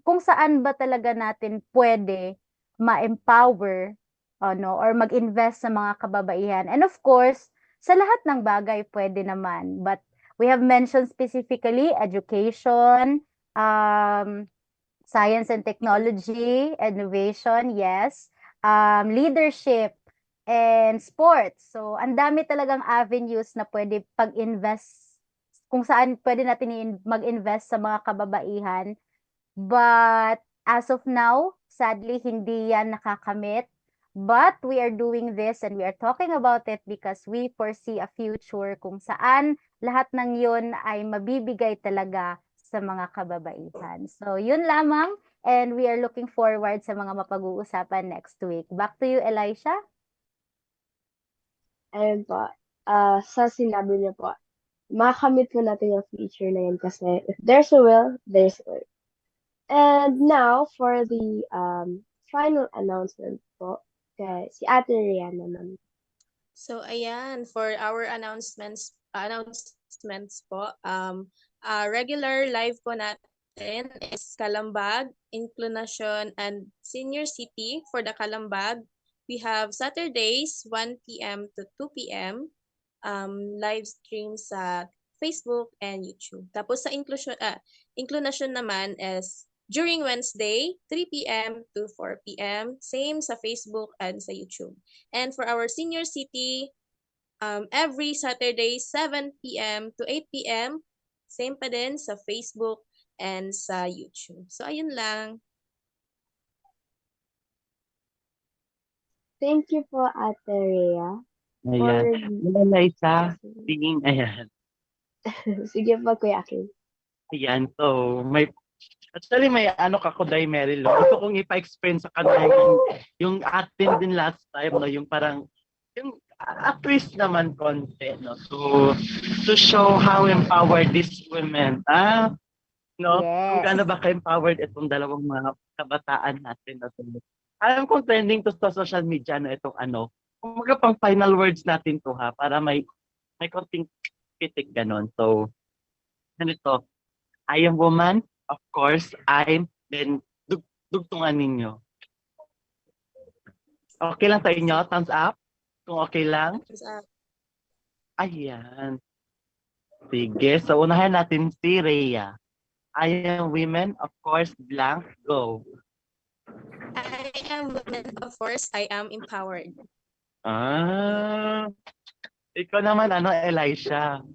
kung saan ba talaga natin pwede ma-empower or mag-invest sa mga kababaihan. And of course, sa lahat ng bagay pwede naman. But we have mentioned specifically education, science and technology, innovation, yes. leadership, and sports. So, ang dami talagang avenues na pwede pag-invest, kung saan pwede natin mag-invest sa mga kababaihan. But as of now, sadly, hindi yan nakakamit. But we are doing this and we are talking about it because we foresee a future kung saan lahat ng yun ay mabibigay talaga sa mga kababaihan. So, yun lamang. And we are looking forward sa mga mapag-uusapan next week. Back to you, Elisha. Ayun po, sa sinabi niyo po, makakamit po natin yung future na yun kasi if there's a will, there's a way. And now, for the final announcement po, kay si Ate Rihanna naman. So ayan, for our announcements po, regular live po natin is Calambag, Inclination, and Senior City for the Calambag. We have Saturdays 1 p.m. to 2 p.m. Live stream sa Facebook and YouTube. Tapos sa Inclination naman is during Wednesday, 3 p.m. to 4 p.m. Same sa Facebook and sa YouTube. And for our Senior City, every Saturday, 7 p.m. to 8 p.m. Same pa din sa Facebook and sa YouTube. So, ayun lang. Thank you po, Ate Rhea. Ayan. Wala isa. Tingin, ayan. Sige po, Kuya Akin. Ayan. So, actually, may ano kako, Day Meryl. Gusto kong ipa-experience sa kanila yung atin din last time, no? Yung parang, yung a twist naman konti, no? To show how empowered these women, no? Kung Yes. gaano ba ka-empowered itong dalawang mga kabataan natin. No? Alam kong trending to sa social media na itong ano, kumaga pang final words natin to ha, para may konting pitik ganon. So, ganito, I am woman, of course, I'm, then dugtungan ninyo. Okay lang sa inyo? Thumbs up? Kung okay lang? Ayan. Sige, so unahin natin si Rhea. I am women, of course, blank, go. I am women, of course, I am empowered. Ikaw naman, ano, Elisha?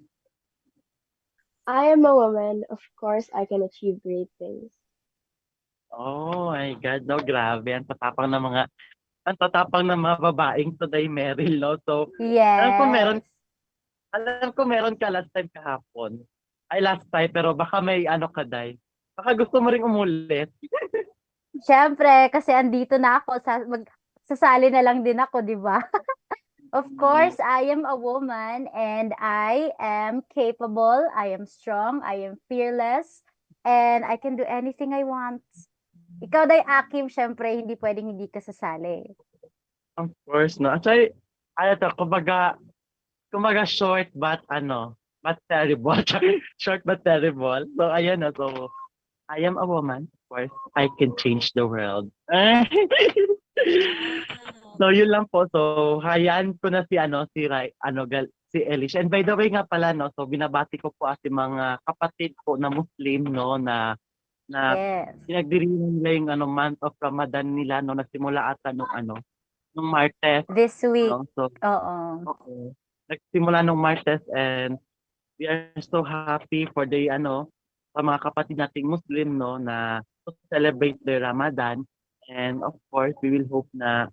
I am a woman. Of course, I can achieve great things. Oh my God, no, grabe. Ang tatapang ng mga babaeng today, Meryl, no? So, Yes. alam ko meron ka last time kahapon. Ay, last time, pero baka may ano ka, Day. Baka gusto mo ring umulit. Siyempre, kasi andito na ako, sasali na lang din ako, di ba? Of course, I am a woman and I am capable, I am strong, I am fearless, and I can do anything I want. Ikaw, Day Akim, syempre, hindi pwedeng hindi ka sasali. Of course, no? Actually, ano to, kumbaga short but but terrible. Short but terrible. So, ayan na. So, I am a woman. Of course, I can change the world. So, yun lang po. So, hayaan ko na si Elisha. And by the way nga pala, no, so binabati ko po ating mga kapatid po na Muslim, no, na Yes. pinagdiriwang nila yung month of Ramadan nila, no, nagsimula ata nung Martes, This week. no. So, Oo. okay. Nagsimula nung Martes and we are so happy for the sa mga kapatid nating Muslim, no, na to celebrate their Ramadan. And of course, we will hope na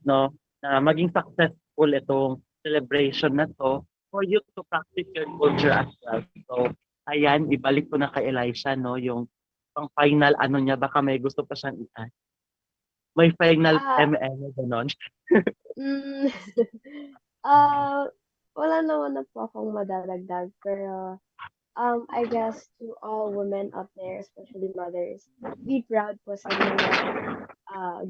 no, na maging successful itong celebration na to for you to practice your culture as well. So, ayan, ibalik ko na kay Elisha, no, yung pang final niya, baka may gusto pa siyang i-add. May final gano'n. Wala naman na po akong madadagdag, pero I guess to all women out there, especially mothers, be proud po sa mga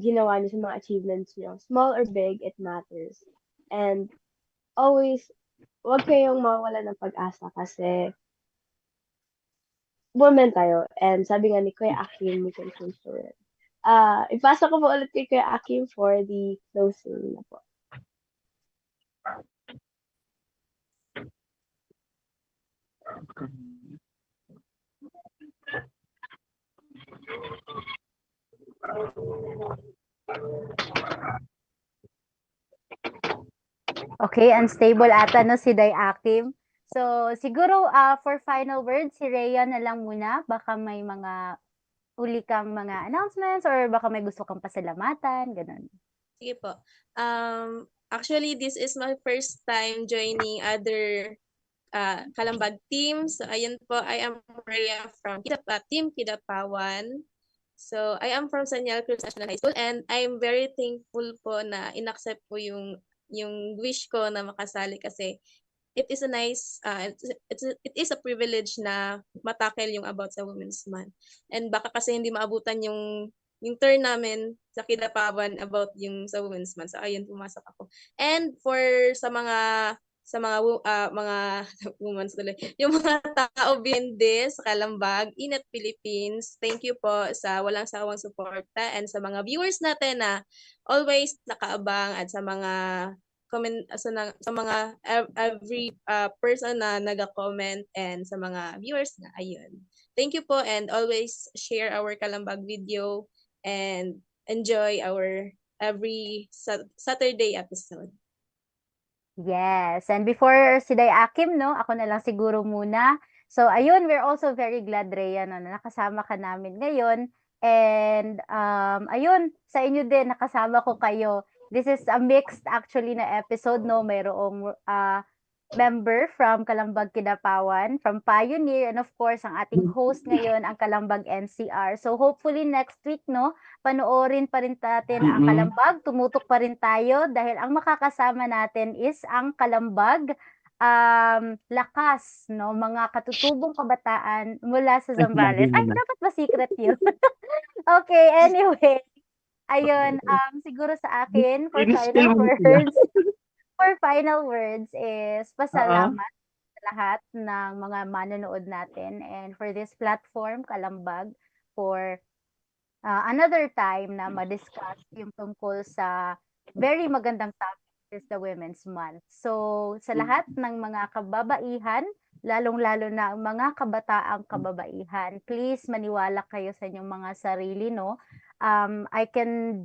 ginawa niyo, sa mga achievements niyo. Small or big, it matters. And always, huwag kayong mawala ng pag-asa kasi women tayo. And sabi nga ni Kuya Akim, we can change the world. Ipasa ko po ulit kay Kuya Akim for the closing na po. Okay, unstable ata no si Day Akim. So, siguro for final words, si Rhea na lang muna. Baka may mga uli kang mga announcements or baka may gusto kang pasalamatan, ganun. Sige po. Actually, this is my first time joining other Kalambag team. So, ayun po, I am Rhea from Team Kidapawan. So, I am from Sanyal Cruz National High School and I'm very thankful po na inaccept po yung wish ko na makasali kasi it is a nice it is a privilege na matakel yung about sa Women's Month. And baka kasi hindi maabutan yung turn namin sa Kidapawan about yung sa Women's Month. So ayun, pumasok ako. And for mga women's tuloy, yung mga tao bindi sa Kalambag, Inat Philippines, thank you po sa walang sawang suporta and sa mga viewers natin na always nakaabang at sa mga comment sa mga every person na naga-comment and sa mga viewers na ayun. Thank you po and always share our Kalambag video and enjoy our every Saturday episode. Yes, and before si Day Akim, no, ako na lang siguro muna. So, ayun, we're also very glad, Rhea, no, na nakasama ka namin ngayon. And, ayun, sa inyo din, nakasama ko kayo. This is a mixed, actually, na episode, no, mayroong member from Kalambag Kidapawan, from Pioneer, and of course, ang ating host ngayon, ang Kalambag NCR. So, hopefully, next week, no, panoorin pa rin natin ang Kalambag, tumutok pa rin tayo dahil ang makakasama natin is ang Kalambag Lakas, no, mga katutubong kabataan mula sa Zambales. Ay, dapat ba secret yun? Okay, anyway. Ayun, siguro sa akin, for final words is pasalamat sa lahat ng mga manonood natin and for this platform, Kalambag, for another time na ma-discuss yung tungkol sa very magandang topic is the Women's Month. So, sa lahat ng mga kababaihan, lalong-lalo na ang mga kabataang kababaihan, please maniwala kayo sa inyong mga sarili, no? I can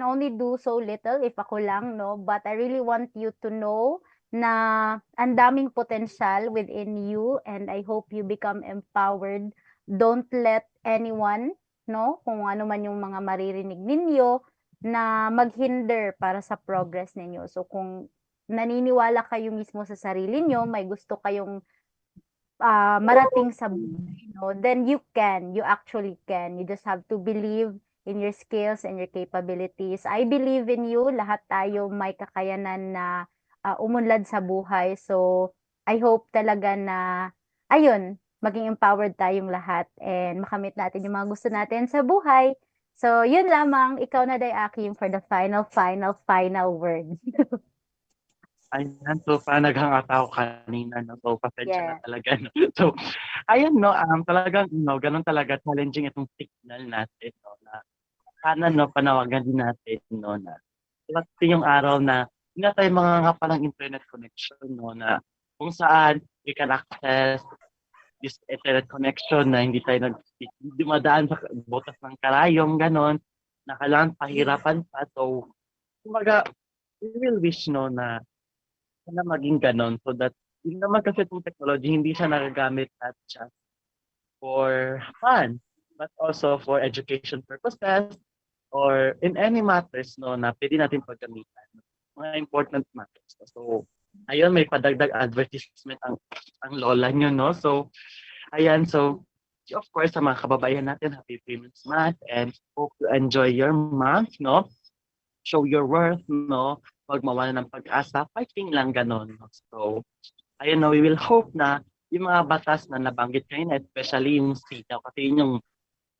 only do so little if ako lang, no? But I really want you to know na ang daming potential within you and I hope you become empowered. Don't let anyone, no? Kung ano man yung mga maririnig ninyo na maghinder para sa progress ninyo. So kung naniniwala kayo mismo sa sarili nyo, may gusto kayong marating sa buhay, no? Then you actually can. You just have to believe in your skills and your capabilities. I believe in you. Lahat tayo may kakayanan na umunlad sa buhay. So, I hope talaga na, ayun, maging empowered tayong lahat and makamit natin yung mga gusto natin sa buhay. So, yun lamang. Ikaw na, Day Akim, for the final word. Ayan, so naghanga ako kanina, no? So, pasensya na Yeah. talaga, no? So, ayan, no, talagang, no, ganun talaga, challenging itong signal natin, no, na sana, no, panawagan din natin, no, na ito yung araw na hindi na tayo mga palang internet connection, no, na kung saan we can access this internet connection na hindi tayo dumadaan sa butas ng karayom, ganon, na kailangan pahirapan pa. So, kumbaga, we will wish, no, na sana maging ganon so that yun naman kasi itong technology hindi siya nagagamit not just for fun but also for education purposes or in any matters, no, na pwede natin paggamitan, mga important matters. So ayun, may padagdag advertisement ang lola nyo, no? So ayan, so of course sa mga kababayan natin, happy Women's Month and hope you enjoy your month, no? Show your worth, no? Huwag mawala ng pag-asa, fighting lang ganon. No? So, ayun, no, we will hope na yung mga batas na nabanggit kayo na, especially yung CEDAW, kasi yun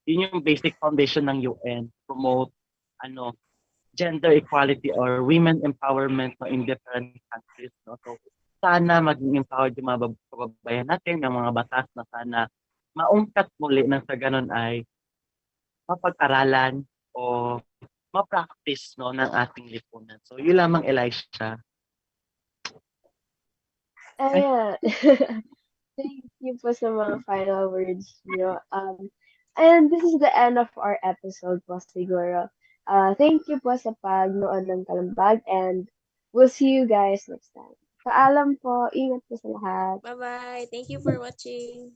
yung basic foundation ng UN, promote gender equality or women empowerment, no, in different countries. No? So, sana maging empowered yung mga kababayan natin, yung mga batas na sana maungkat muli nang sa ganon ay mapag-aralan o ma-practice, no, ng ating lipunan. So, yun lamang, Elisha. Ayan. Thank you po sa mga final words niyo. And this is the end of our episode po siguro. Thank you po sa pagnood ng Kalambag and we'll see you guys next time. Paalam po. Ingat po sa lahat. Bye-bye. Thank you for watching.